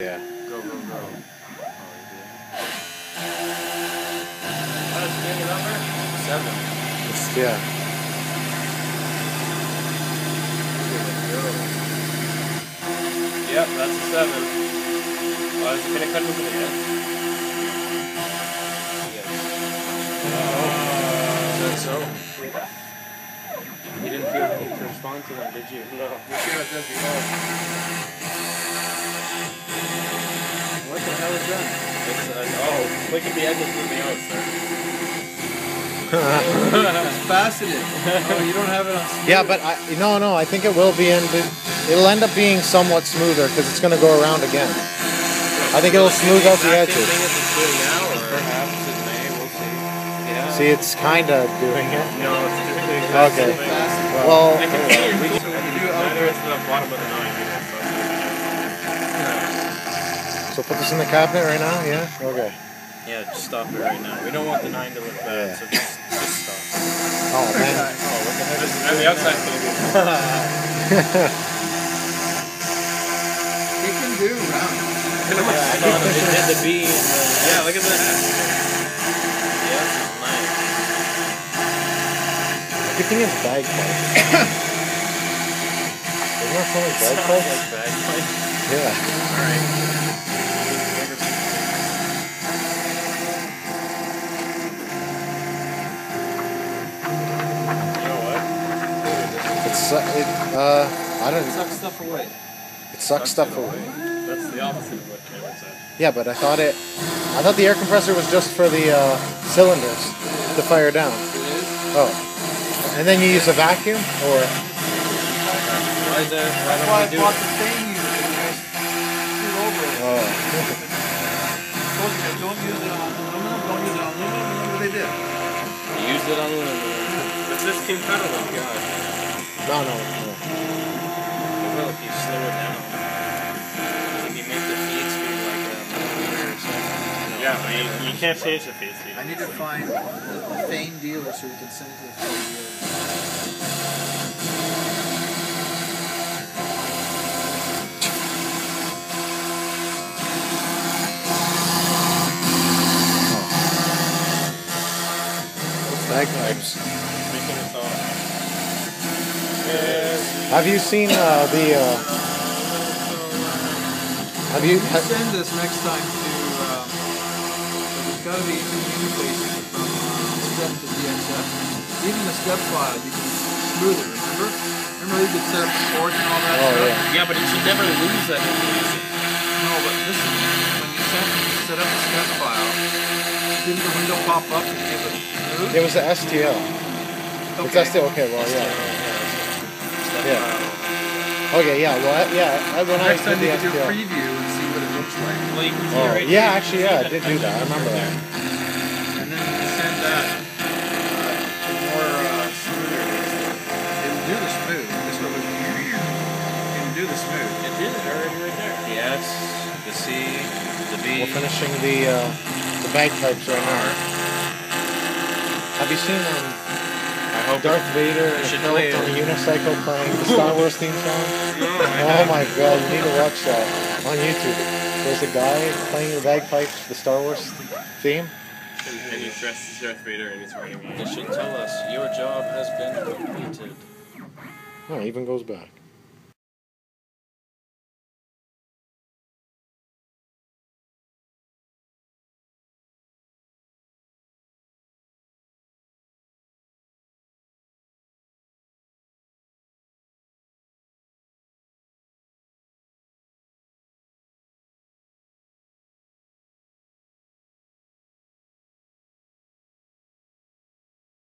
Yeah. Go, go, go. Oh, What's the number? 7. It's, yeah. Yep, that's a 7. Oh, is it going to cut into the end? Yes. is that so? You didn't feel the need to respond to them, did you? No. You see what it does before. What the hell is that? It's click at the end and moving out, sir. It's faceted. Oh, you don't have it on smooth. Yeah, but no, I think it will be it'll end up being somewhat smoother because it's going to go around again. I think it'll smooth out the edges. Perhaps it may, we'll see. Yeah. See, it's kind of doing it. No, it's doing the exact Okay. same thing. Well, I can see your So when you do neither is the bottom of the 9 either. so put this in the cabinet right now, yeah? Okay. Yeah, just stop it right now. We don't want the 9 to look bad, Yeah. so just stop. Oh, man. Oh, what the heck is this? And the outside's going to be... It can do round. It did the B and the... Yeah, look at that. Yeah, nice. Good thing it's bagpipes. Isn't that something like bagpipes? Like bagpipes. Yeah. Alright. I don't. Suck stuff away. It sucks stuff away. That's the opposite of what Cameron said. Yeah, but I thought the air compressor was just for the cylinders to fire down. It is? Oh. And then you use a vacuum, or? Why is that? That's why I bought the thing you guys screwed over it. Oh. Told you, don't use it on aluminum, don't use it on aluminum, and look what they did. You used it on aluminum. But this can cut a little, God. No. Well, if you slow it down, if you make the feed speed like a millimeter or something. Yeah, but you can't change the feed speed. I need to find a Fane dealer so we can send it to the Fane dealer. Bagpipes. Making it all. Have you seen Have you? Send this next time to, there's got to be two interfaces from step to DXF. Even the step file, you can smooth it, remember? Remember you could set up the ports and all that stuff? Yeah, but it should never lose that information. No, but this is, when you set up the step file, didn't the window pop up and give it smooth? It was the STL. It's STL. Okay, well, yeah. Yeah. Okay, yeah. Well, yeah. When Next I time did you the can do STL. preview and see what it looks like. Well, you can see Oh, right yeah, here. actually, yeah, I did do that. I remember that. And then you can send that to more smoother. It will do the smooth. This one was it will do the smooth. It did it already right there. The S, the C, the B. We're finishing the bagpipes right now. Have you seen I hope Darth Vader and should Hilt play on it. a unicycle playing the Star Wars theme song? Oh my god, you need to watch that on YouTube. There's a guy playing the bagpipes, the Star Wars theme. And you dress as Darth Vader and he's wearing. It should tell us your job has been completed. Oh, it even goes back.